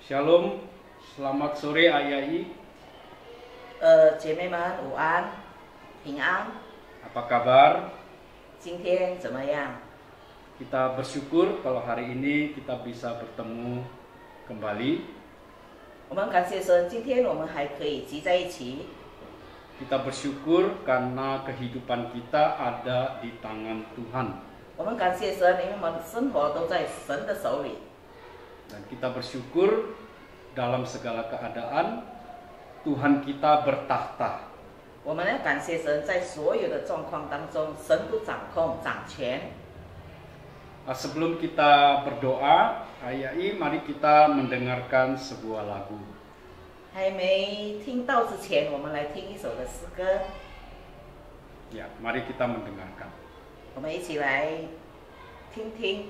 Shalom, selamat sore Ayai. 姐妹们午安，平安。 Apa kabar? 今天怎么样？ Kita bersyukur kalau hari ini kita bisa bertemu kembali. 我们感谢神，今天我们还可以集在一起。 Kita bersyukur karena kehidupan kita ada di tangan Tuhan. 我们感谢神，因为我们生活都在神的手里。 Dan kita bersyukur dalam segala keadaan Tuhan kita bertahta. 我们要感谢神，在所有的状况当中，神都掌控、掌权。 Sebelum kita berdoa, Ayai, mari kita mendengarkan sebuah lagu. 还没听到之前，我们来听一首的诗歌。 Ya, mari kita mendengarkan. 我们一起来听听。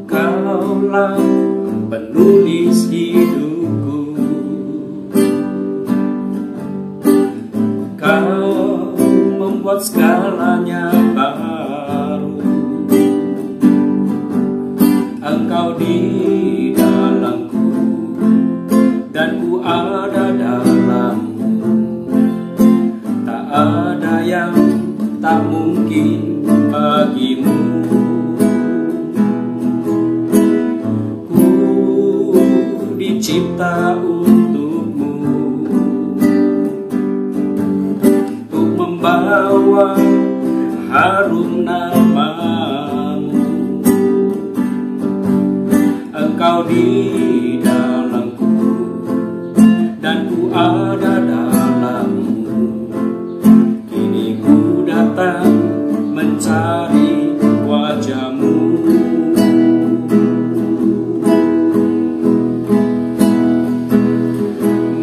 Kaulah penulis hidupku, Kau membuat segalanya baru. Engkau di dalamku dan ku ada dalammu. Tak ada yang tak mungkin bagimu. Dicipta untukmu, untuk membawa harum namamu. Engkau di dalamku dan ku ada dalammu. Kini ku datang mencari wajahmu.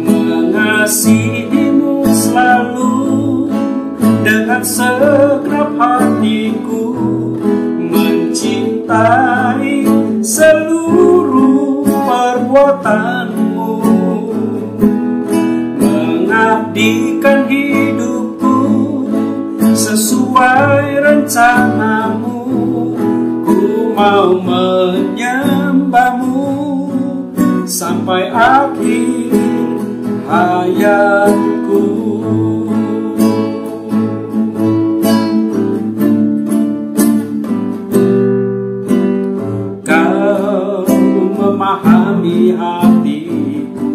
Mengasihimu selalu dengan segenap hatiku, mencintai seluruh perbuatanmu, mengabdikan hidupku sesuai rencanamu. Ku mau menyembahmu sampai akhir hayatku. Kau memahami hatiku,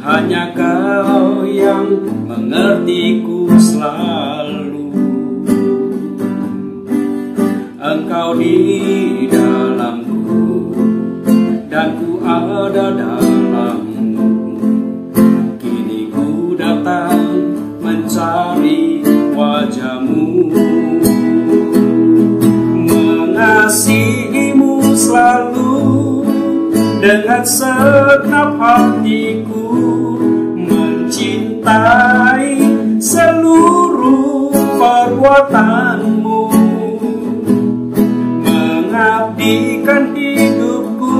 hanya Kau yang mengertiku selalu. Engkau di dalamku dan ku ada dalammu. Kini ku datang mencari wajahmu. Mengasihimu selalu dengan segenap hatiku, mencintai seluruh perbuatanmu, mengabdikan hidupku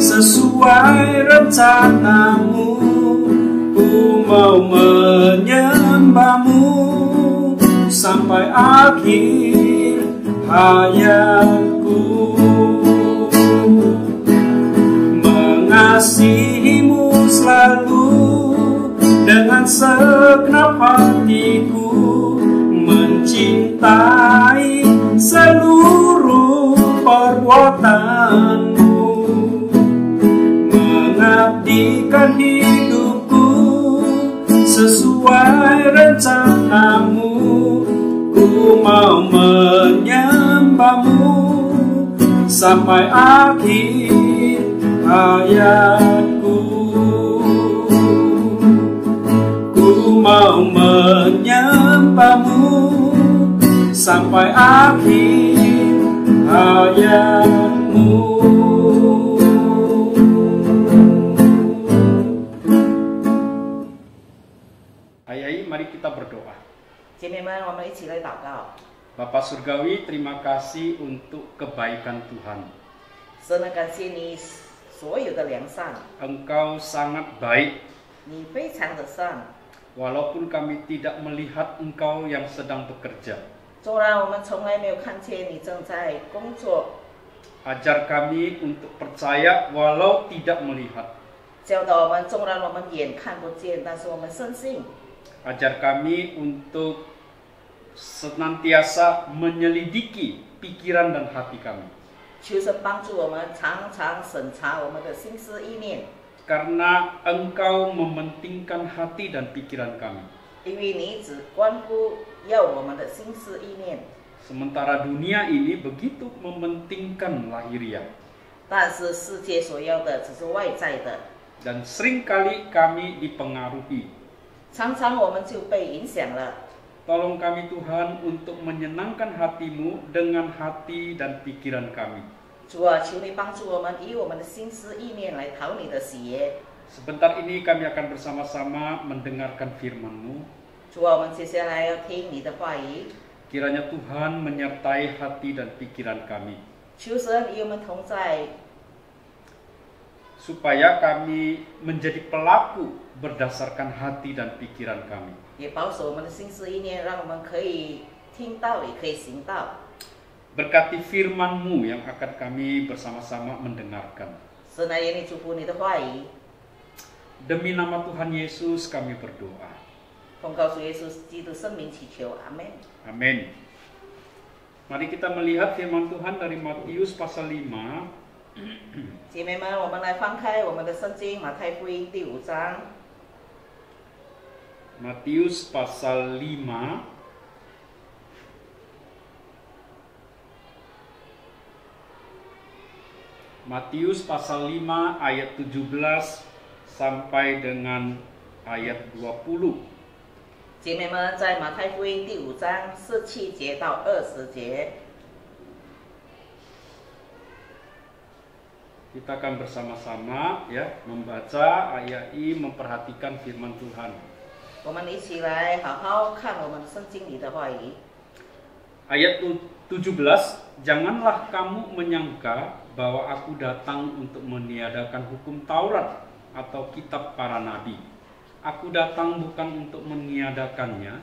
sesuai rencanamu. Ku mau menyembahmu sampai akhir hayatku. Mengasihimu selalu dengan segenap hatiku, mencintai seluruh perbuatanmu, mengabdikan hidupku sesuai rencanamu. Ku mau menyembahmu sampai akhir hayatku. Ku mau menyembahmu sampai akhir hayatmu. Ayai, mari kita berdoa. 姐妹们，我们一起来祷告。Bapak Surgawi, terima kasih untuk kebaikan Tuhan. 神呢，感谢你所有的良善， Engkau sangat baik, 你非常的善。 walaupun kami tidak melihat Engkau yang sedang bekerja. 纵然我们从来没有看见你正在工作， Ajar kami untuk percaya walau tidak melihat. 教导我们，纵然我们眼看不见，但是我们深信。 Ajar kami untuk senantiasa menyelidiki pikiran dan hati kami. 求神帮助我们，常常审查我们的心思意念， Karena Engkau mementingkan hati dan pikiran kami. 因为你只关乎要我们的心思意念。 Sementara dunia ini begitu mementingkan lahiriah. 但是世界所要的只是外在的， Dan seringkali kami dipengaruhi. 常常我们就被影响了。 Tolong kami Tuhan untuk menyenangkan hati-Mu dengan hati dan pikiran kami. 主啊，求你帮助我们，以我们的心思意念来讨你的喜悦。 Sebentar ini kami akan bersama-sama mendengarkan firman-Mu. 主啊，我们接下来要听你的话语， Kiranya Tuhan menyertai hati dan pikiran kami, 求神与我们同在， supaya kami menjadi pelaku berdasarkan hati dan pikiran kami. 也保守我们的心思意念，让我们可以听到，也可以行道。 Berkati firman-Mu yang akan kami bersama-sama mendengarkan. 神来愿你祝福你的话语， Demi nama Tuhan Yesus kami berdoa. 奉告主耶稣基督圣名祈求，阿门。 Amin. Mari kita melihat firman Tuhan dari Matius pasal 5. 姐妹们，我们来翻开我们的圣经马太福音第5章， Matius pasal 5. Matius pasal 5 ayat 17 sampai dengan ayat 20. 姐妹们，在马太福音第5章17节到20节， Kita akan bersama-sama ya membaca ayat ini, memperhatikan firman Tuhan. 我们一起来好好看我们圣经里的话语。 Ayat 17, janganlah kamu menyangka bahwa aku datang untuk meniadakan hukum Taurat atau kitab para nabi. Aku datang bukan untuk meniadakannya,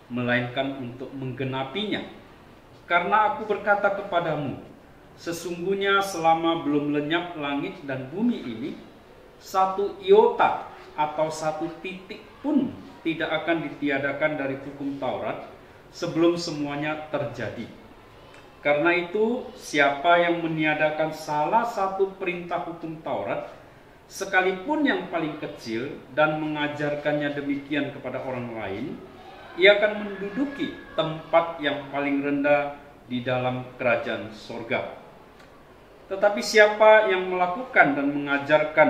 melainkan untuk menggenapinya. Karena aku berkata kepadamu, sesungguhnya selama belum lenyap langit dan bumi ini, satu iota atau satu titik pun tidak akan ditiadakan dari hukum Taurat sebelum semuanya terjadi. Karena itu, siapa yang meniadakan salah satu perintah hukum Taurat, sekalipun yang paling kecil, dan mengajarkannya demikian kepada orang lain, ia akan menduduki tempat yang paling rendah di dalam kerajaan sorga. Tetapi siapa yang melakukan dan mengajarkan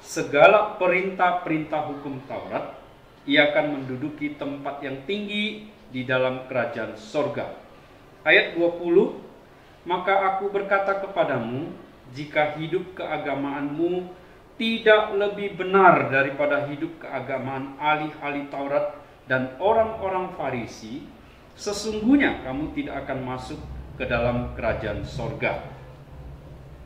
segala perintah-perintah hukum Taurat, ia akan menduduki tempat yang tinggi di dalam kerajaan sorga. Ayat 20, maka aku berkata kepadamu, jika hidup keagamaanmu tidak lebih benar daripada hidup keagamaan ahli-ahli Taurat dan orang-orang Farisi, sesungguhnya kamu tidak akan masuk ke dalam kerajaan sorga.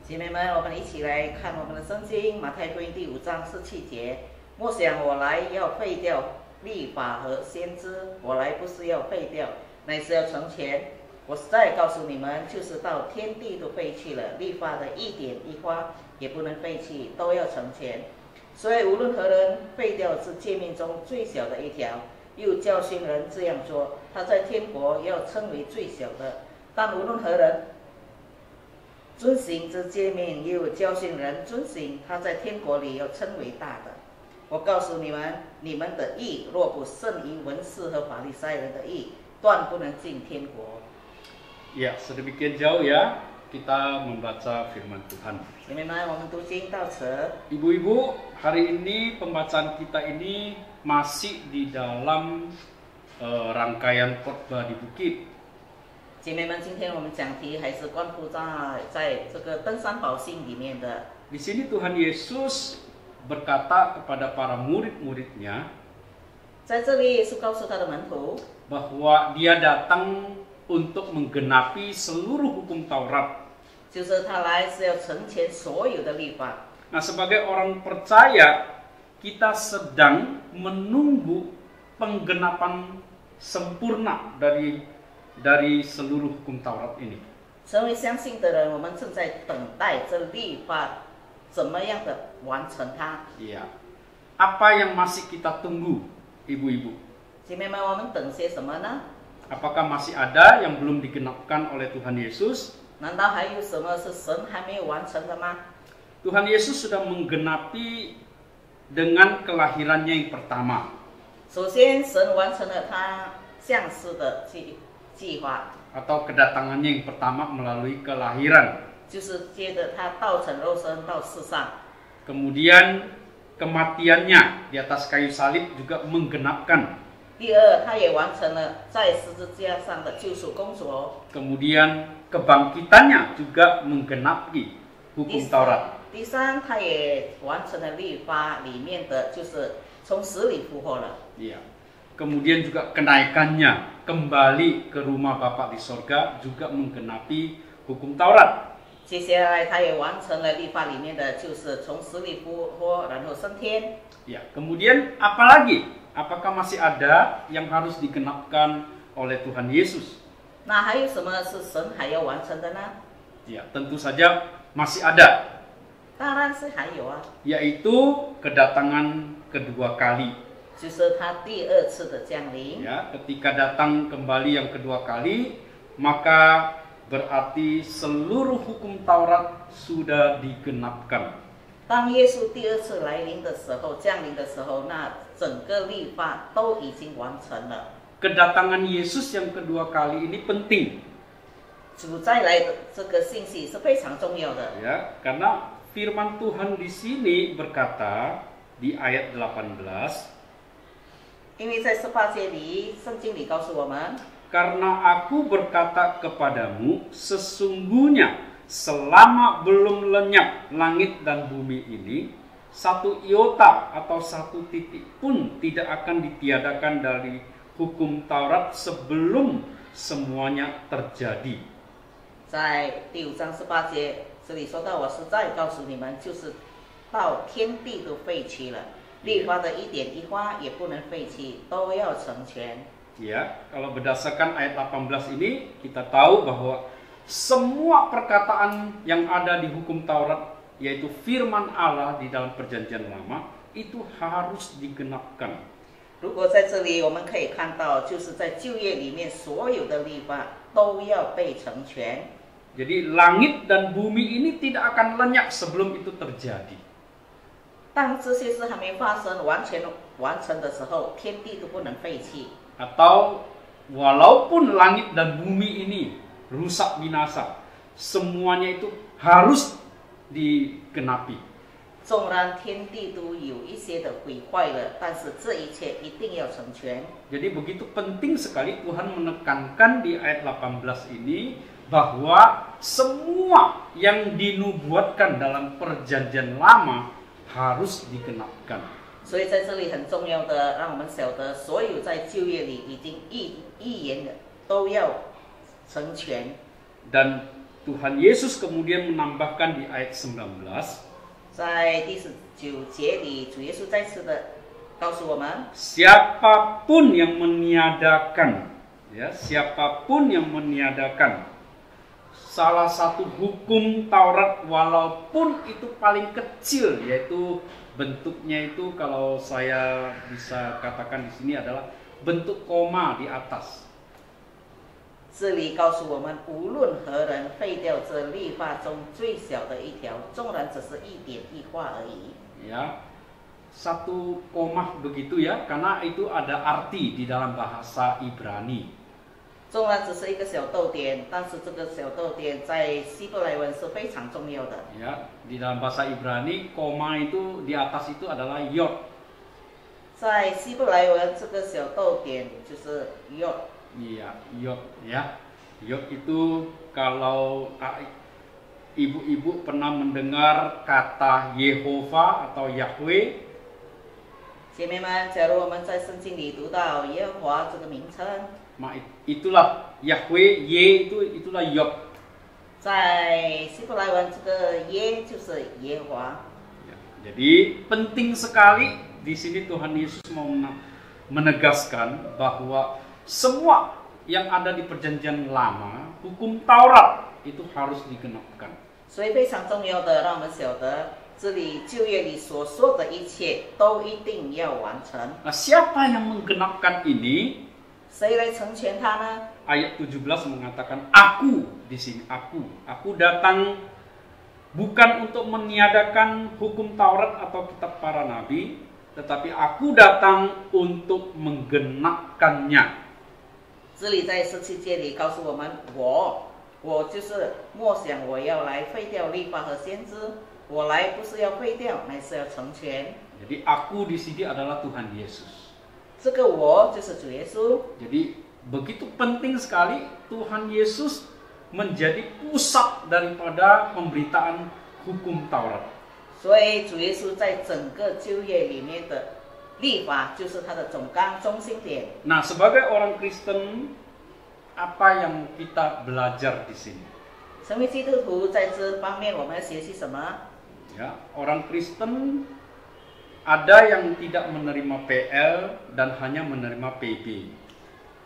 姐妹们，我们一起来看我们的圣经马太福音第5章17节。莫想我来要废掉律法和先知，我来不是要废掉，乃是要成全。我实在告诉你们，就是到天地都废去了，律法的一点一划也不能废去，都要成全。所以无论何人废掉这诫命中最小的一条，又教训人这样做，他在天国要称为最小的；但无论何人遵行这诫命，又教训人遵行，他在天国里要称为大的。我告诉你们，你们的义若不胜于文士和法利赛人的义，断不能进天国。 Ya, sedemikian jauh ya kita membaca firman Tuhan. 姐妹们，我们读经到此。 Ibu-ibu, hari ini pembacaan kita ini masih di dalam rangkaian khotbah di bukit. 姐妹们，今天我们讲题还是关乎在这个登山宝训里面的。 Di sini Tuhan Yesus berkata kepada para murid-muridnya 在这里，耶稣告诉他的门徒， bahwa dia datang untuk menggenapi seluruh hukum Taurat. 就是他来是要成全所有的律法。 Nah, sebagai orang percaya, kita sedang menunggu penggenapan sempurna dari seluruh hukum Taurat ini. 成为相信的人，我们正在等待这律法怎么样的完成它。 Iya. Apa yang masih kita tunggu, ibu-ibu? 姐妹们，我们等些什么呢？ Apakah masih ada yang belum digenapkan oleh Tuhan Yesus? 难道还有什么是神还没有完成的吗？ Tuhan Yesus sudah menggenapi dengan kelahirannya yang pertama. 首先，神完成了他降世的计划， Atau kedatangannya yang pertama melalui kelahiran. 就是接着他道成肉身到世上。 Kemudian kematiannya di atas kayu salib juga menggenapkan. 第二，他也完成了在十字架上的救赎工作。 Kemudian kebangkitannya juga menggenapi hukum Taurat. 第三，他也完成了律法里面的，就是从死里复活了。 Iya. Kemudian juga kenaikannya kembali ke rumah Bapa di sorga juga menggenapi hukum Taurat. 接下来，他也完成了律法里面的，就是从死里复活，然后升天。 Ya. Kemudian apalagi? Apakah masih ada yang harus digenapkan oleh Tuhan Yesus? 那还有什么是神还要完成的呢？ Ya, tentu saja masih ada, 当然是还有啊， yaitu kedatangan kedua kali. 就是他第二次的降临。 Ya, ketika datang kembali yang kedua kali, maka berarti seluruh hukum Taurat sudah digenapkan. 当耶稣第二次来临的时候，降临的时候，那整个律法都已经完成了。 Kedatangan Yesus yang kedua kali ini penting, 主再来的这个信息是非常重要的， ya, karena firman Tuhan di sini berkata di ayat 18, 因为在18节里，圣经里告诉我们， karena aku berkata kepadamu, sesungguhnya selama belum lenyap langit dan bumi ini, satu iota atau satu titik pun tidak akan ditiadakan dari hukum Taurat sebelum semuanya terjadi. 在第5章18节这里说到，我实在告诉你们，就是到天地都废弃了，律法的一点一画也不能废弃，都要成全。 Ya, kalau berdasarkan ayat 18 ini kita tahu bahwa semua perkataan yang ada di hukum Taurat, yaitu firman Allah di dalam perjanjian lama, itu harus digenapkan. 如果在这里我们可以看到，就是在旧约里面所有的律法都要被成全。 Jadi langit dan bumi ini tidak akan lenyap sebelum itu terjadi. 当这些事还没发生完全完成的时候，天地都不能废弃。 Atau walaupun langit dan bumi ini rusak binasa, semuanya itu harus digenapi. 纵然天地都有一些的毁坏了，但是这一切一定要成全。 Jadi begitu penting sekali Tuhan menekankan di ayat 18 ini bahwa semua yang dinubuatkan dalam perjanjian lama harus digenapkan. 所以在这里很重要的，让我们晓得，所有在旧约里已经预言的都要成全。 Dan Tuhan Yesus kemudian menambahkan di ayat 19, 在第19节里，主耶稣再次的告诉我们， siapapun yang meniadakan, ya, siapapun yang meniadakan salah satu hukum Taurat, walaupun itu paling kecil, yaitu bentuknya itu kalau saya bisa katakan di sini adalah bentuk koma di atas. 这里告诉我们，无论何人废掉这律法中最小的一条，纵然只是一点一画而已。 Ya, satu koma begitu ya, karena itu ada arti di dalam bahasa Ibrani. 纵然只是一个小逗点，但是这个小逗点在希伯来文是非常重要的。 Ya, di dalam bahasa Ibrani koma itu di atas itu adalah yod. 在希伯来文，这个小逗点就是 yod。 Iya, yod ya. Yod itu kalau ibu-ibu pernah mendengar kata Yehova atau Yahweh. 姐妹们，假如我们在圣经里读到耶和华这个名称， itulah Yahweh, Ye itulah Yod. 在希伯来文，这个耶就是耶和华。 Ya, jadi penting sekali di sini Tuhan Yesus mau menegaskan bahwa semua yang ada di Perjanjian Lama, hukum Taurat itu harus digenapkan. 所以非常重要的，让我们晓得这里旧约里所说的一切都一定要完成。 Nah, siapa yang menggenapkan ini? 谁来成全它呢？ Ayat 17 mengatakan aku di sini, aku datang bukan untuk meniadakan hukum Taurat atau kitab para nabi, tetapi aku datang untuk menggenapkannya. 这里在17节里告诉我们，我就是默想我要来废掉律法和先知，我来不是要废掉，乃是要成全。 Jadi aku di sini adalah Tuhan Yesus. 这个我就是主耶稣。 Jadi begitu penting sekali Tuhan Yesus menjadi pusat daripada pemberitaan hukum Taurat. 所以主耶稣在整个旧约里面的律法就是他的总纲中心点。 Nah, sebagai orang Kristen, apa yang kita belajar di sini? 成为基督徒在这方面我们要学习什么？ Ya, orang Kristen ada yang tidak menerima PL dan hanya menerima PB.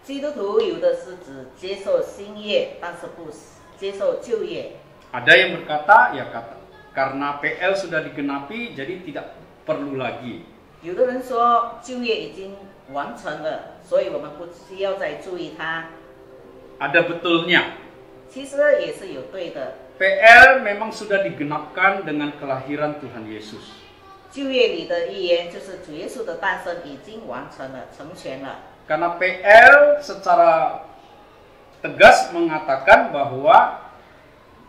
基督徒有的是只接受新约，但是不接受旧约。 Ada yang berkata, ya karena PL sudah digenapi, jadi tidak perlu lagi. 有的人说旧约已经完成了，所以我们不需要再注意它。 Ada betulnya. 其实也是有对的。 PL memang sudah digenapkan dengan kelahiran Tuhan Yesus. 旧约里的预言就是主耶稣的诞生已经完成了，成全了。 Karena PL secara tegas mengatakan bahwa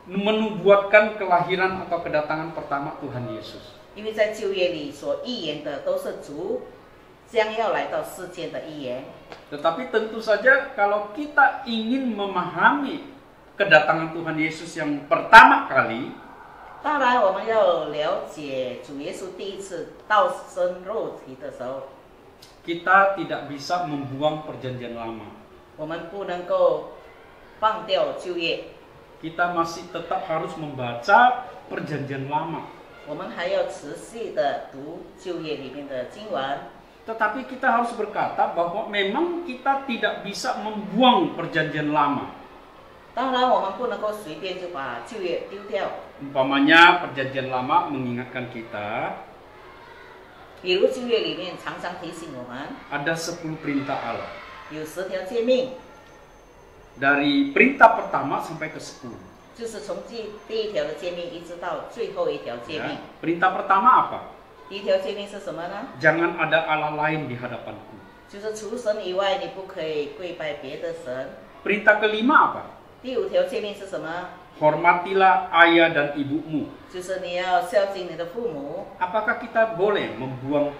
menubuatkan kelahiran atau kedatangan pertama Tuhan Yesus. 因为在旧约里所预言的都是主将要来到世间的预言。 Tetapi tentu saja kalau kita ingin memahami kedatangan Tuhan Yesus yang pertama kali, 当然，我们要了解主耶稣第一次道生肉体的时候， kita tidak bisa membuang perjanjian lama. 我们不能够放掉旧约， Kita masih tetap harus membaca perjanjian lama. 我们还要持续的读旧约里面的经文。 Tetapi kita harus berkata bahwa memang kita tidak bisa membuang perjanjian lama. 当然，我们不能够随便就把旧约丢掉。 Umpamanya perjanjian lama mengingatkan kita 比如旧约里面常常提醒我们， ada 10 perintah Allah. 有10条诫命， Dari perintah pertama sampai ke 10. 就是从第一条的诫命一直到最后一条诫命。 Ya. Perintah pertama apa? 第一条诫命是什么呢？ Jangan ada Allah lain di hadapanku. 就是除神以外，你不可以跪拜别的神。 Perintah kelima apa? 第5条诫命是什么？ Hormatilah ayah dan ibumu. 就是你要孝敬你的父母。 Apakah kita boleh membuang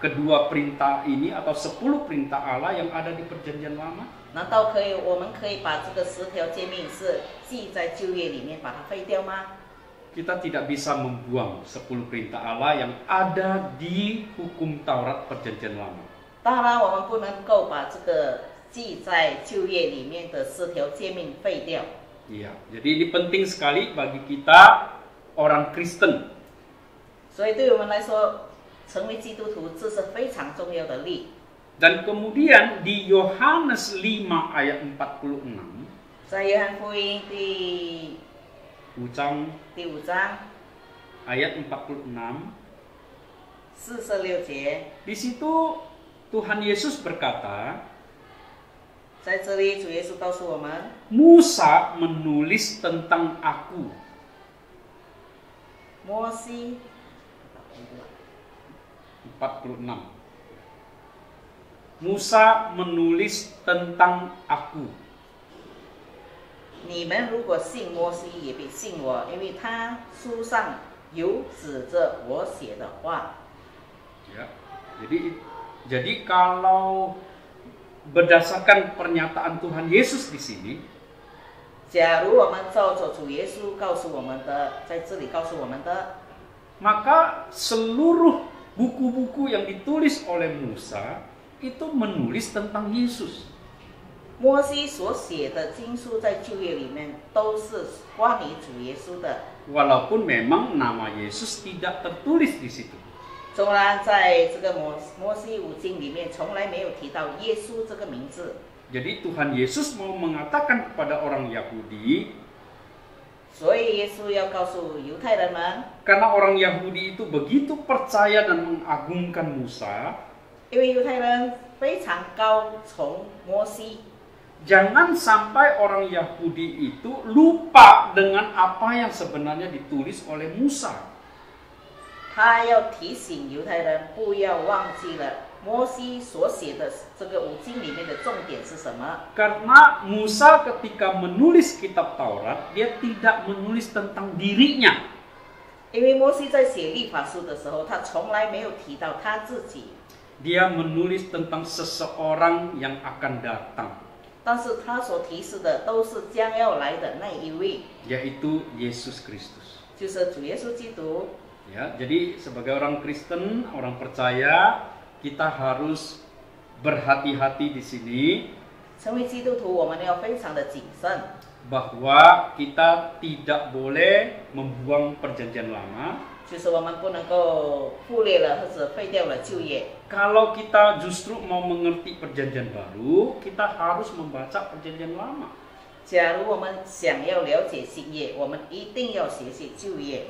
kedua perintah ini atau 10 perintah Allah yang ada di perjanjian lama? 难道我们可以把这个10条诫命是记在旧约里面，把它废掉吗？ Kita tidak bisa membuang 10 perintah Allah yang ada di hukum Taurat perjanjian lama. 当然，我们不能够把这个记在旧约里面的10条诫命废掉。 Iya, jadi ini penting sekali bagi kita orang Kristen. 所以对我们来说，成为基督徒这是非常重要的律。 Dan kemudian di Yohanes 5 ayat 46, 在约翰福音第5章 ayat 46, 46节， di situ Tuhan Yesus berkata, 在这里主耶稣告诉我们， Musa menulis tentang aku. 摩西 46. Musa menulis tentang aku. 你们如果信摩西，也必信我，因为他书上有指着我写的话。 Ya, jadi kalau berdasarkan pernyataan Tuhan Yesus di sini, 假如我们照着主耶稣告诉我们的，在这里告诉我们的， maka seluruh buku-buku yang ditulis oleh Musa itu menulis tentang Yesus. 摩西所写的经书在旧约里面都是关于主耶稣的。 Walaupun memang nama Yesus tidak tertulis di situ. 纵然在这个摩西五经里面从来没有提到耶稣这个名字。 Jadi Tuhan Yesus mau mengatakan kepada orang Yahudi, 所以耶稣要告诉犹太人们， karena orang Yahudi itu begitu percaya dan mengagungkan Musa, 因为犹太人非常高崇摩西， jangan sampai orang Yahudi itu lupa dengan apa yang sebenarnya ditulis oleh Musa. 他要提醒犹太人不要忘记了摩西所写的这个五经里面的重点是什么。 Karena Musa ketika menulis kitab Taurat, dia tidak menulis tentang dirinya. 因为摩西在写律法书的时候，他从来没有提到他自己， Dia menulis tentang seseorang yang akan datang, 但是他所提示的都是将要来的那一位， yaitu Yesus Kristus. 就是主耶稣基督。 Ya, jadi sebagai orang Kristen, orang percaya, kita harus berhati-hati di sini 成为基督徒，我们要非常的谨慎， bahwa kita tidak boleh membuang perjanjian lama. 就是我们不能够忽略了或者废掉了旧约。 Kalau kita justru mau mengerti perjanjian baru, kita harus membaca perjanjian lama. 假如我们想要了解新约，我们一定要学习旧约。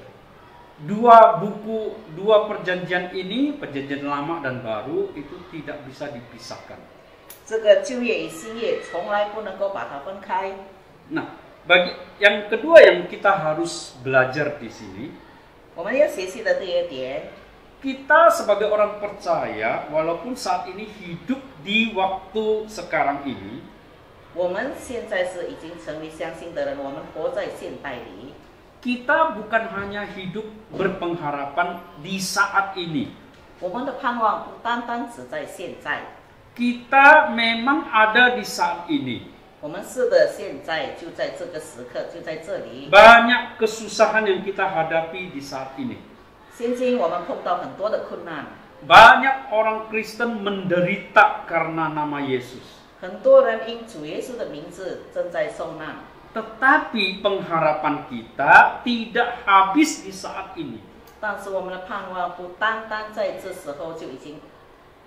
Dua buku, dua perjanjian ini, perjanjian lama dan baru, itu tidak bisa dipisahkan. 这个旧约与新约从来不能够把它分开。 Nah, bagi yang kedua yang kita harus belajar di sini, 我们要学习的第二点， kita sebagai orang percaya, walaupun saat ini hidup di waktu sekarang ini, 我们现在是已经成为相信的人，我们活在现代里。 kita bukan hanya hidup berpengharapan di saat ini. 我们的盼望不单单只在现在， Kita memang ada di saat ini. 我们是的，现在就在这个时刻，就在这里。 Banyak kesusahan yang kita hadapi di saat ini. 现今我们碰到很多的困难， Banyak orang Kristen menderita karena nama Yesus. 很多人因主耶稣的名字正在受难。 Tetapi pengharapan kita tidak habis di saat ini. 但是我们的盼望不单单在这时候就已经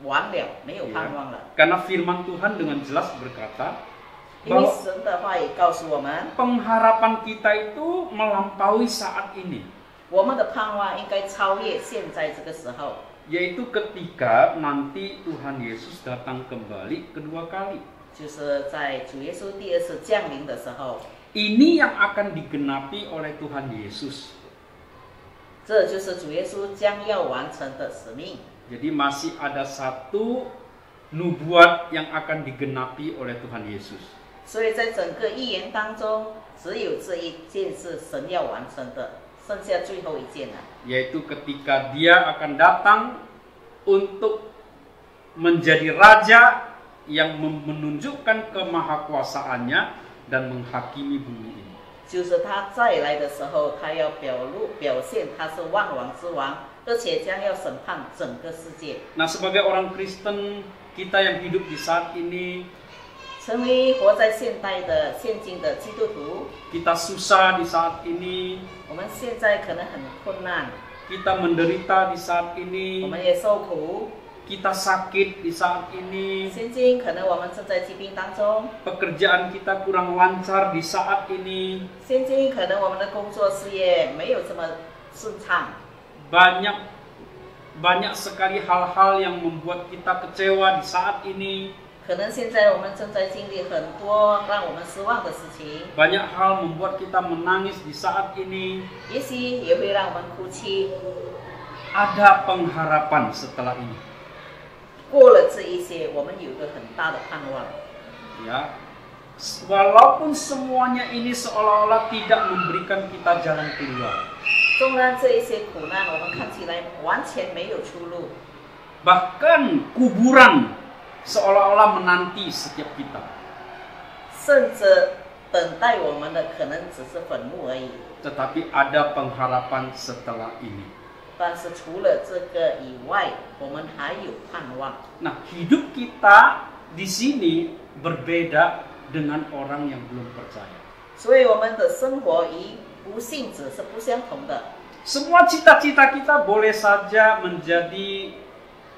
完了，没有盼望了。 Karena firman Tuhan dengan jelas berkata 因为 bahwa 神的话也告诉我们， pengharapan kita itu melampaui saat ini. 我们的盼望应该超越现在这个时候， Yaitu ketika nanti Tuhan Yesus datang kembali kedua kali. 就是在主耶稣第二次降临的时候， Ini yang akan digenapi oleh Tuhan Yesus. 这就是主耶稣将要完成的使命。 Jadi masih ada satu nubuat yang akan digenapi oleh Tuhan Yesus. 所以在整个预言当中，只有这一件是神要完成的，剩下最后一件了， Yaitu ketika dia akan datang untuk menjadi raja yang menunjukkan kemahakuasaannya dan menghakimi bumi ini. 就是他再来的时候，他要表现他是万王之王，而且将要审判整个世界。 Nah, sebagai orang Kristen, kita yang hidup di saat ini, 成为活在现代的现今的基督徒， kita susah di saat ini, 我们现在可能很困难， kita menderita di saat 我 ini, 们也受苦。 kita sakit di saat ini, 现今可能我们正在疾病当中， pekerjaan kita kurang lancar di saat ini, 现今可能我们的工作事业没有这么顺畅， banyak sekali hal-hal yang membuat kita kecewa di saat ini, 可能现在我们正在经历很多让我们失望的事情， banyak hal membuat kita menangis di saat ini. 也许也会让我们哭泣。 Ada pengharapan setelah ini. 过了这一些，我们有一个很大的盼望。 Ya, walaupun semuanya ini seolah-olah tidak memberikan kita jalan keluar. 纵然这一些苦难我们看起来完全没有出路， Bahkan kuburan seolah-olah menanti setiap kita. 甚至等待我们的可能只是坟墓而已。 Tetapi ada pengharapan setelah ini. 但是除了这个以外，我们还有盼望。 Nah, hidup kita di sini berbeda dengan orang yang belum percaya. 所以我们的生活与不信者是不相同的。 Semua cita-cita kita boleh saja menjadi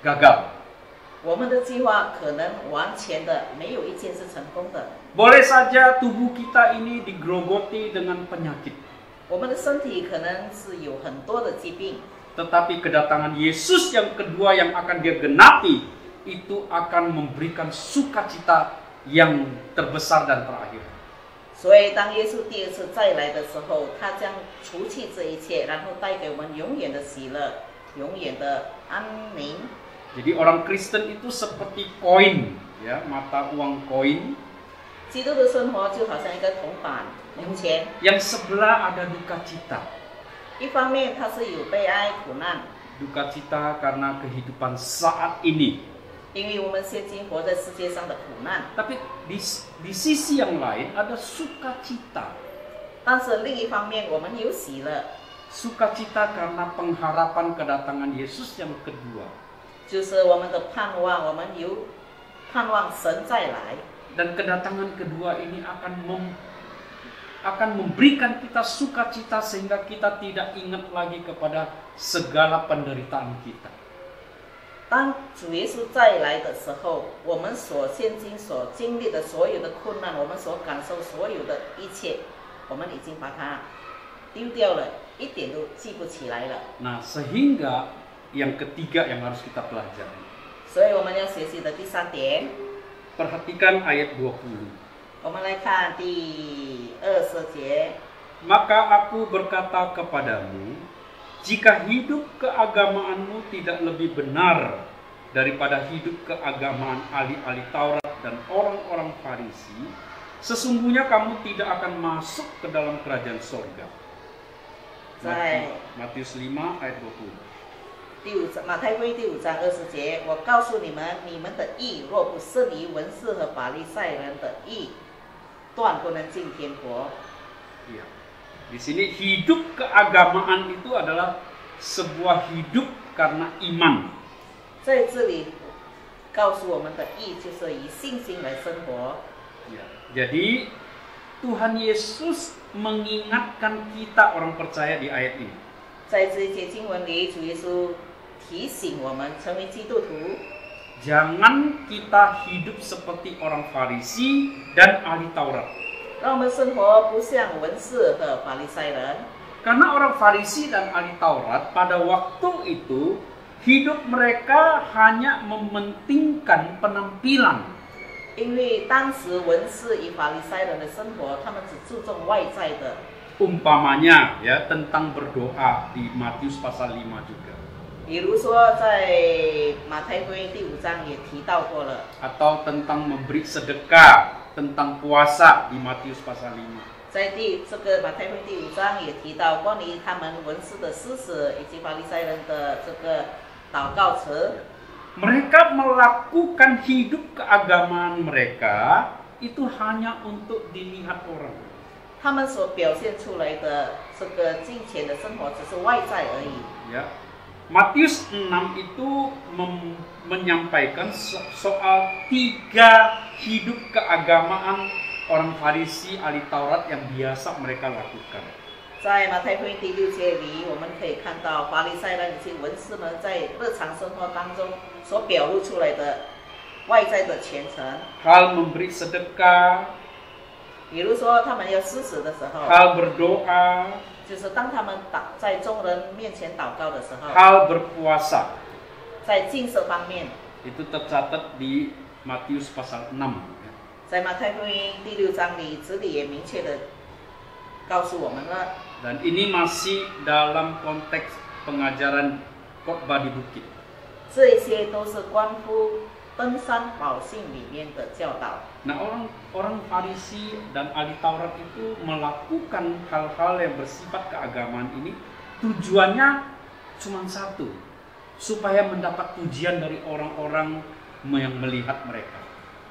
gagal. 我们的计划可能完全的没有一件是成功的。 Boleh saja tubuh kita ini digerogoti dengan penyakit. 我们的身体可能是有很多的疾病， Tetapi kedatangan Yesus yang kedua yang akan dia genapi itu akan memberikan sukacita yang terbesar dan terakhir. 所以当耶稣第二次再来的时候，他将除去这一切，然后带给我们永远的喜乐，永远的安宁。 Jadi orang Kristen itu seperti koin, ya, mata uang koin 基督的生活就好像一个铜板铜钱， yang sebelah ada duka cita. 一方面它是有悲哀苦难， Duka cita karena kehidupan saat ini. 因为我们现今活在世界上的苦难。 Tapi di sisi yang lain ada sukacita. 但是另一方面，我们有喜乐， Sukacita karena pengharapan kedatangan Yesus yang kedua. 就是我们的盼望，我们有盼望神再来。 Dan kedatangan kedua ini akan memberikan kita sukacita sehingga kita tidak ingat lagi kepada segala penderitaan kita. 当主耶稣再来的时候，我们现今所经历的所有的困难，我们所感受所有的一切，我们已经把它丢掉了，一点都记不起来了。 Nah, sehingga yang ketiga yang harus kita pelajari. 所以我们要学习的第三点， Perhatikan ayat 20. 我们来看第20节。 Maka aku berkata kepadamu, jika hidup keagamaanmu tidak lebih benar daripada hidup keagamaan ahli-ahli Taurat dan orang-orang Farisi, sesungguhnya kamu tidak akan masuk ke dalam kerajaan sorga. Matius 5 ayat 20. 马太福音第5章20节，我告诉你们，你们的义若不胜于文士和法利赛人的义，断不能进天国。 Ya. Di sini hidup keagamaan itu adalah sebuah hidup karena iman. 在这里告诉我们的义就是以信心来生活。 Ya. Jadi Tuhan Yesus mengingatkan kita orang percaya di ayat ini. 在这一节经文里，主耶稣提醒我们成为基督徒， Jangan kita hidup seperti orang Farisi dan ahli Taurat. 让我们生活不像文士和法利赛人。 Karena orang Farisi dan ahli Taurat pada waktu itu hidup mereka hanya mementingkan penampilan. 因为当时文士与法利赛人的生活，他们只注重外在的。 Umpamanya ya tentang berdoa di Matius pasal 5 juga. 比如说，在马太福音第5章也提到过了， Atau tentang memberi sedekah, tentang puasa di Matius pasal 5. 在这个马太福音第5章也提到关于他们文士的施舍以及法利赛人的这个祷告词。 Mereka melakukan hidup keagamaan mereka itu hanya untuk dilihat orang. 他们所表现出来的这个金钱的生活只是外在而已。 Ya. Matius 6 itu menyampaikan soal 3 hidup keagamaan orang Farisi ahli Taurat yang biasa mereka lakukan. 在马太福音第6节里，我们可以看到法利赛人以及文士们在日常生活当中所表露出来的外在的虔诚。 Hal memberi sedekah, 比如说，他们要施舍的时候， hal berdoa, 就是当他们在众人面前祷告的时候， hal berpuasa. 在禁食方面， Itu tercatat di Matius pasal 6. 在马太福音第6章里，这里也明确的告诉我们了。 Dan ini masih dalam konteks pengajaran khotbah di bukit. 这一些都是关乎登山宝训里面的教导。 Nah, orang Farisi dan ahli Taurat itu melakukan hal-hal yang bersifat keagamaan ini tujuannya cuma satu, supaya mendapat pujian dari orang-orang yang melihat mereka.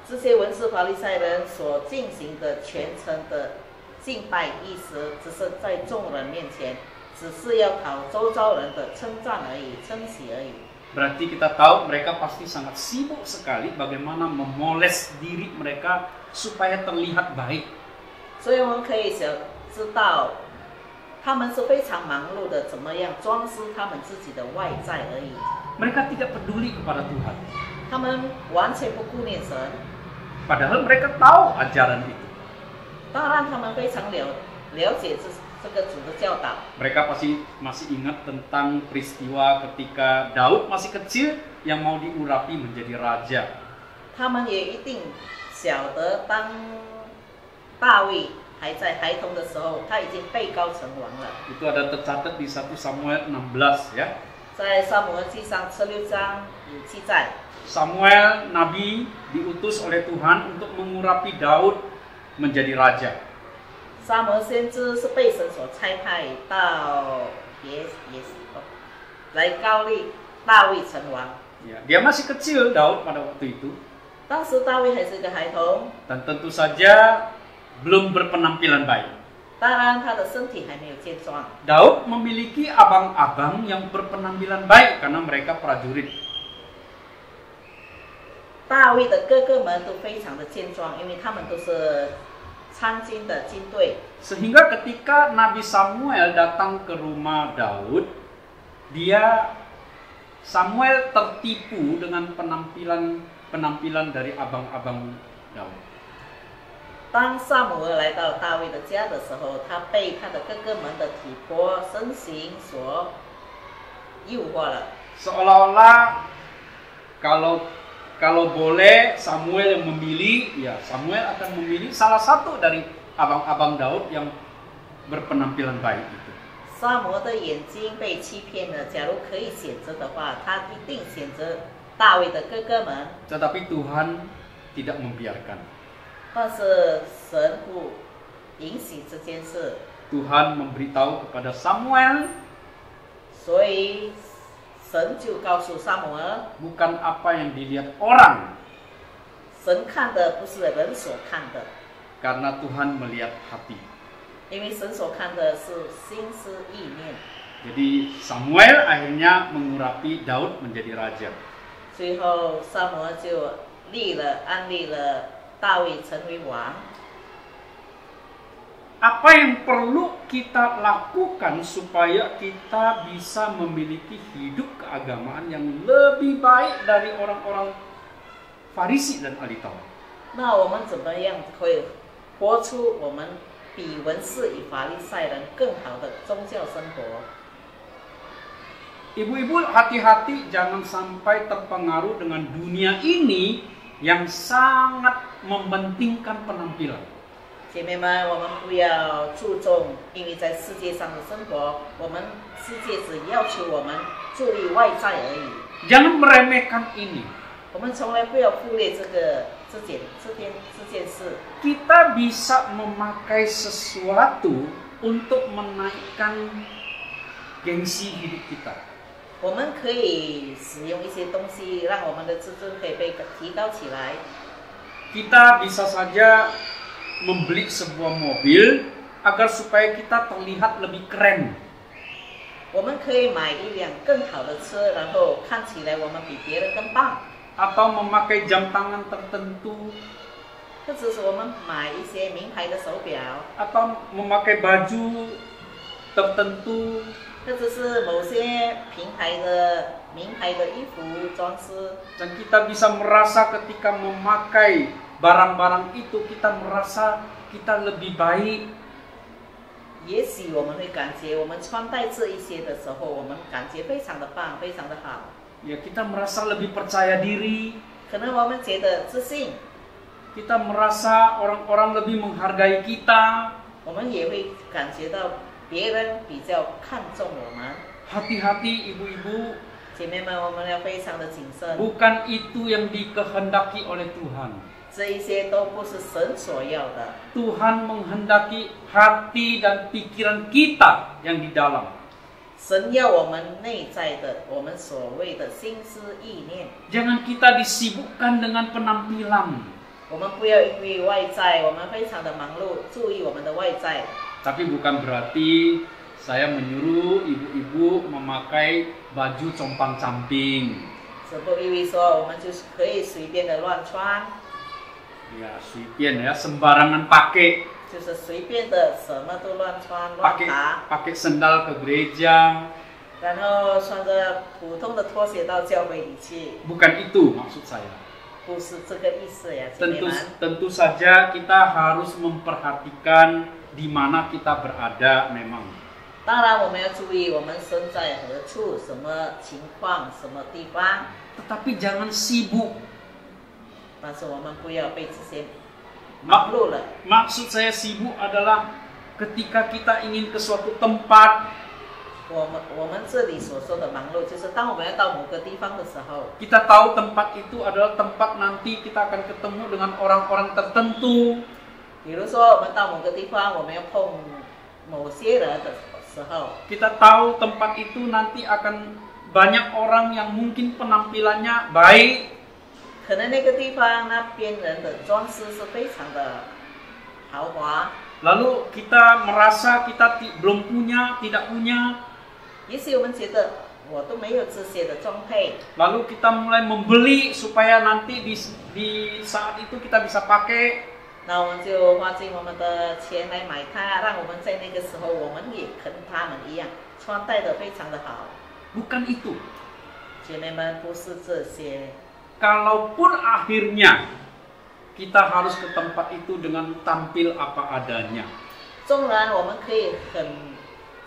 这些文士法利赛人所进行的虔诚的敬拜仪式，只是在众人面前，只是要讨周遭人的称赞而已，称喜而已。 Berarti kita tahu mereka pasti sangat sibuk sekali bagaimana memoles diri mereka supaya terlihat baik. 所以我们可以知道，他们是非常忙碌的，怎么样装饰他们自己的外在而已。 Mereka tidak peduli kepada Tuhan. 他们完全不顾念神， Padahal mereka tahu ajaran itu. 当然他们非常了解这个主的教导。 Mereka pasti masih ingat tentang peristiwa ketika Daud masih kecil yang mau diurapi menjadi raja. 他们也一定晓得，当大卫还在孩童的时候，他已经被膏成王了。 Itu ada tercatat di 1 Samuel 16 ya. 在撒母耳记上16章有记载， Samuel nabi diutus oleh Tuhan untuk mengurapi Daud menjadi raja. 撒母耳先知是被神所差派到来膏立大卫成王。 Ya, dia masih kecil Daud pada waktu itu 当时大卫还是一个孩童， dan tentu saja belum berpenampilan baik. 当然他的身体还没有健壮。 Daud memiliki abang-abang yang berpenampilan baik karena mereka prajurit. 大卫的哥哥们都非常的健壮，因为他们都是参军的军队。 Sehingga ketika Nabi Samuel datang ke rumah Daud, Samuel tertipu dengan penampilan dari abang-abang Daud. 当撒母耳来到大卫的家的时候，他被他的哥哥们的体魄身形所诱惑了。 Seolah-olah kalau boleh Samuel yang memilih, ya Samuel akan memilih salah satu dari abang-abang Daud yang berpenampilan baik itu. 撒母耳的眼睛被欺骗了，假如可以选择的话，他一定选择大卫的哥哥们。 Tetapi Tuhan tidak membiarkan. 但是神不允许这件事， Tuhan memberitahu kepada Samuel, 所以神就告诉撒母耳， bukan apa yang dilihat orang, 神看的不是人所看的， karena Tuhan melihat hati. 因为神所看的是心思意念。 Jadi Samuel akhirnya mengurapi Daud menjadi raja. 最后撒母耳就安立了大卫成为王。 Apa yang perlu kita lakukan supaya kita bisa memiliki hidup keagamaan yang lebih baik dari orang-orang Farisi dan ahli Taurat? 那我们怎么样会活出我们比文士与法利赛人更好的宗教生活？ Ibu-ibu hati-hati jangan sampai terpengaruh dengan dunia ini yang sangat mementingkan penampilan. 姐妹们，我们不要注重，因为在世界上的生活，我们世界只要求我们注意外在而已。 Jangan meremehkan ini. 我们从来不要忽略这件事。 Kita bisa memakai sesuatu untuk menaikkan gengsi hidup kita. 我们可以使用一些东西，让我们的自尊可以被提高起来。 Kita bisa saja membeli sebuah mobil agar supaya kita terlihat lebih keren. 我们可以买一辆更好的车，然后看起来我们比别人更棒。 Atau memakai jam tangan tertentu. 或者是我们买一些名牌的手表， Atau memakai baju tertentu. 或者是某些名牌的衣服装饰。 Dan kita bisa merasa ketika memakai barang-barang itu kita merasa kita lebih baik. 也许我们会感觉，我们穿戴这一些的时候，我们感觉非常的棒，非常的好。 Ya, kita merasa lebih percaya diri. 可能我们觉得自信， Kita merasa orang-orang lebih menghargai kita. 我们也会感觉到别人比较看重我们。 Hati-hati ibu-ibu, 姐妹们，我们要非常的谨慎， bukan itu yang dikehendaki oleh Tuhan. 这一些都不是神所要的。 Tuhan menghendaki hati dan pikiran kita yang di dalam. 神要我们内在的，我们所谓的心思意念。 Jangan kita disibukkan dengan penampilan. 我们不要因为外在，我们非常的忙碌，注意我们的外在。 Tapi bukan berarti saya menyuruh ibu-ibu memakai baju compang-camping. 这不意味说我们就是可以随便的乱穿。Ya, suipian ya, sembarangan pakai. 就是随便的，什么都乱穿乱拿， pakai sendal ke gereja. 然后穿着普通的拖鞋到教会里去， Bukan itu maksud saya. 不是这个意思呀，姐妹们。 Tentu saja kita harus memperhatikan di mana kita berada memang. 当然，我们要注意我们身在何处，什么情况，什么地方。 Tetapi jangan sibuk. 但是我们不要被这些忙碌了。 Maksud saya sibuk adalah ketika kita ingin ke suatu tempat. 我们这里所说的忙碌，就是当我们要到某个地方的时候， Kita tahu tempat itu adalah tempat nanti kita akan ketemu dengan orang-orang tertentu. 比如说我们到某个地方，我们要碰某些人的时候， Kita tahu tempat itu nanti akan banyak orang yang mungkin penampilannya baik. 可能那个地方那边人的装饰是非常的豪华。 Lalu kita merasa kita belum punya, tidak punya. 也许我们觉得我都没有这些的装配， Lalu kita mulai membeli supaya nanti di saat itu kita bisa pakai. 那我们就花尽我们的钱来买它，让我们在那个时候，我们也跟他们一样，穿戴的非常的好。 Bukan itu. 姐妹们，不是这些。 Kalaupun akhirnya kita harus ke tempat itu dengan tampil apa adanya. 纵然我们可以很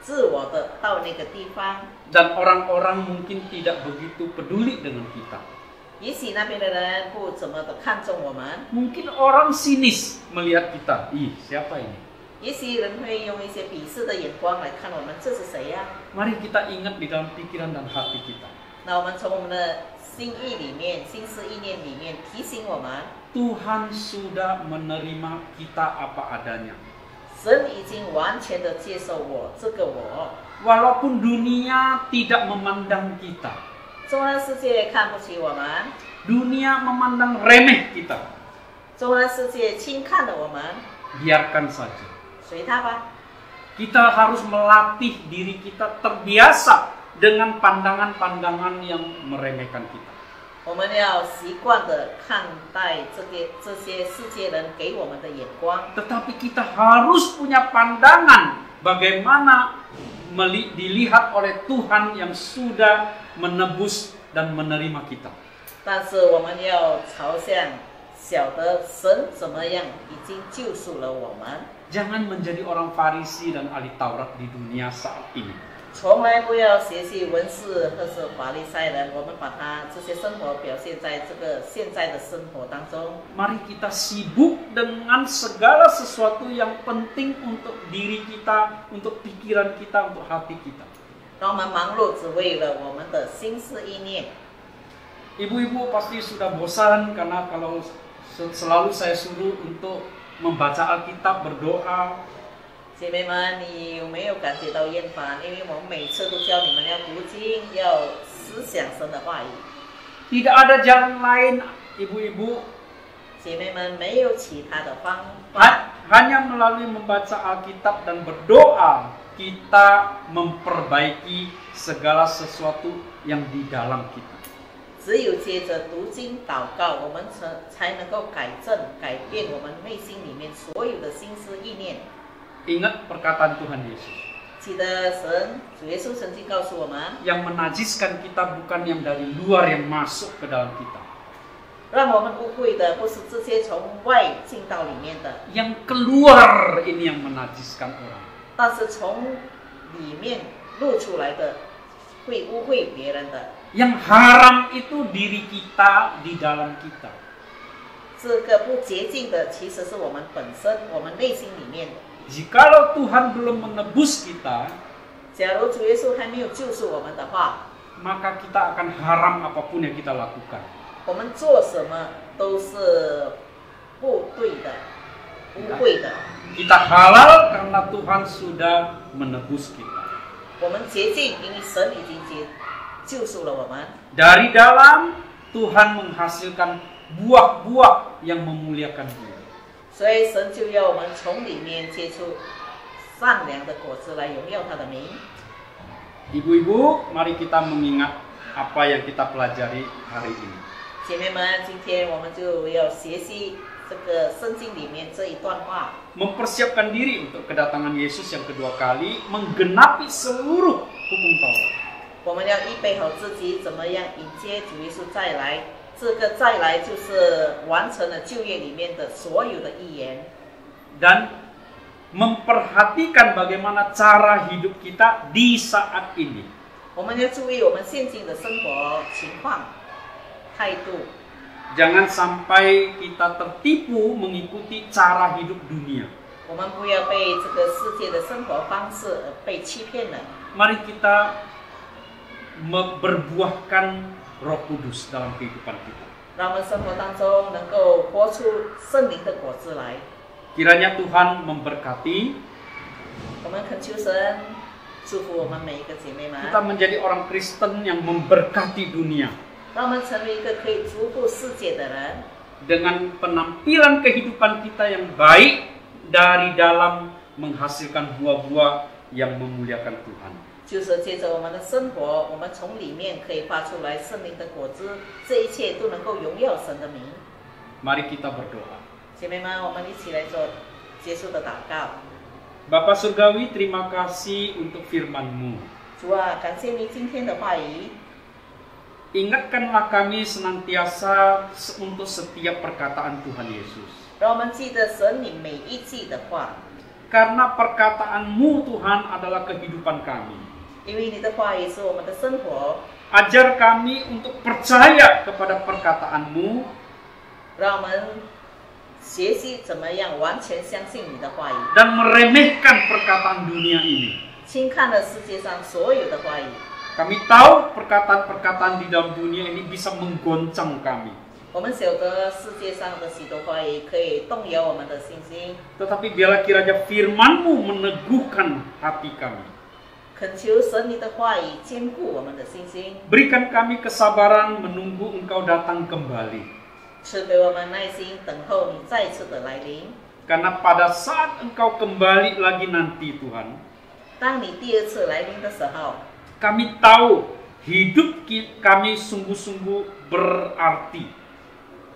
自我的到那个地方， Dan orang-orang mungkin tidak begitu peduli dengan kita. 也许那边的人不怎么的看重我们， Mungkin orang sinis melihat kita. Ih, siapa ini? 也许人会用一些鄙视的眼光来看我们，这是谁呀？ Mari kita ingat di dalam pikiran dan hati kita. 那我们从我们的心意里面、心思意念里面提醒我们， Tuhan sudah menerima kita apa adanya. 神已经完全的接受我这个我。 Walaupun dunia tidak memandang kita. 纵然世界看不起我们， Dunia memandang remeh kita. 纵然世界轻看了我们， Biarkan saja. 随他吧。 Kita harus melatih diri kita terbiasa dengan pandangan-pandangan yang meremehkan kita. 我们要习惯的看待这些世界人给我们的眼光， Tetapi kita harus punya pandangan bagaimana dilihat oleh Tuhan yang sudah menebus dan menerima kita. 但是我们要朝向晓得神怎么样已经救赎了我们。 Jangan menjadi orang Farisi dan ahli Taurat di dunia saat ini. 从来不要学习文士或是法利赛人，我们把他这些生活表现在这个现在的生活当中。 Mari kita sibuk dengan segala sesuatu yang penting untuk diri kita, untuk pikiran kita, untuk hati kita. 让我们忙碌只为了我们的心思意念。 Ibu-ibu pasti sudah bosan karena kalau selalu saya suruh untuk membaca Alkitab, berdoa. 姐妹们，你有没有感觉到厌烦？因为我们每次都教你们要读经，要思想神的话语。 Tidak ada jalan lain, ibu-ibu. 姐妹们，没有其他的方法， Hanya melalui membaca Alkitab dan berdoa, kita memperbaiki segala sesuatu yang di dalam kita. 只有接着读经祷告，我们才能够改正、改变我们内心里面所有的心思意念。 Ingat perkataan Tuhan Yesus. 记得主耶稣曾经告诉我们， Yang menajiskan kita bukan yang dari luar yang masuk ke dalam kita. 让我们污秽的不是这些从外进到里面的， Yang keluar ini yang menajiskan orang. 但是从里面露出来的会污秽别人的。 Yang haram itu diri kita di dalam kita. 这个不洁净的，其实是我们本身，我们内心里面的。 Jikalau Tuhan belum menebus kita, 假如主耶稣还没有救赎我们的话， maka kita akan haram apapun yang kita lakukan. 我们做什么都是不对的、污秽的。 Kita halal karena Tuhan sudah menebus kita. 我们洁净，因为神已经救赎了我们。 Dari dalam Tuhan menghasilkan buah-buah yang memuliakan Dia. 所以神就要我们从里面结出善良的果子来荣耀他的名。 Ibu-ibu, mari kita mengingat apa yang kita pelajari hari ini. 姐妹们，今天我们就要学习这个圣经里面这一段话， mempersiapkan diri untuk kedatangan Yesus yang kedua kali, menggenapi seluruh hukum Taurat. 我们要预备好自己，怎么样迎接主耶稣再来？这个再来就是完成了旧约里面的所有的预言， Dan memperhatikan bagaimana cara hidup kita di saat ini. 我们要注意我们现今的生活情况、态度。 Jangan sampai kita tertipu mengikuti cara hidup dunia. 我们不要被这个世界的生活方式而被欺骗了。 Mari kita berbuahkan Roh Kudus dalam kehidupan kita. 让我们生活当中能够活出圣灵的果子来。 Kiranya Tuhan memberkati 我们恳求神祝福我们每一个姐妹们， kita menjadi orang Kristen yang memberkati dunia 让我们成为一个可以祝福世界的人， dengan penampilan kehidupan kita yang baik dari dalam menghasilkan buah-buah yang memuliakan Tuhan. 就是借着我们的生活，我们从里面可以发出来圣灵的果子，这一切都能够荣耀神的名。 Mari kita berdoa. 姐妹们，我们一起来做结束的祷告。 Bapa Surgawi, terima kasih untuk firman-Mu. 主啊，感谢你今天的话语， Ingatkanlah kami senantiasa untuk setiap perkataan Tuhan Yesus. 让我们记得神你每一句的话， Karena perkataan-Mu Tuhan adalah kehidupan kami. 因为你的话语是我们的生活， Ajar kami untuk percaya kepada perkataan-Mu 让我们学习怎么样完全相信你的话语， dan meremehkan perkataan dunia ini. 轻看了世界上所有的话语。 Kami tahu perkataan-perkataan di dalam dunia ini bisa menggoncang kami. 我们晓得世界上的许多话语可以动摇我们的信心， Tetapi biarlah kiranya firman-Mu meneguhkan hati kami. 恳求神你的话语坚固我们的信心， Berikan kami kesabaran menunggu Engkau datang kembali. 赐给我们耐心等候你再次的来临。 Karena pada saat Engkau kembali lagi nanti Tuhan, 当你第二次来临的时候， kami tahu hidup kami sungguh-sungguh berarti.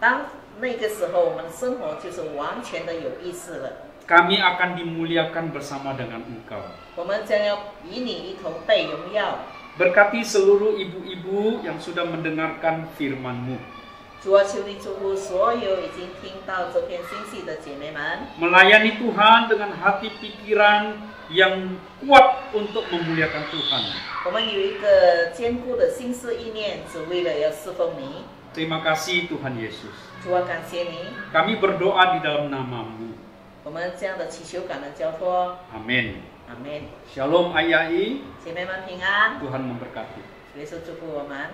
当那个时候我们的生活就是完全的有意思了。 Kami akan dimuliakan bersama dengan Engkau. 我们将要与你一同被荣耀。 Berkati seluruh ibu-ibu yang sudah mendengarkan firman-Mu. 主啊，求你祝福所有已经听到这篇信息的姐妹们， Melayani Tuhan dengan hati pikiran yang kuat untuk memuliakan Tuhan. 我们有一个坚固的心思意念，只为了要侍奉你。 Terima kasih Tuhan Yesus. 主啊，感谢你， Kami berdoa di dalam nama-Mu. 我们这样的祈求感恩交托， Amin. 阿门。 Shalom Ayai. 姐妹们平安， Tuhan memberkati. 主耶稣祝福我们。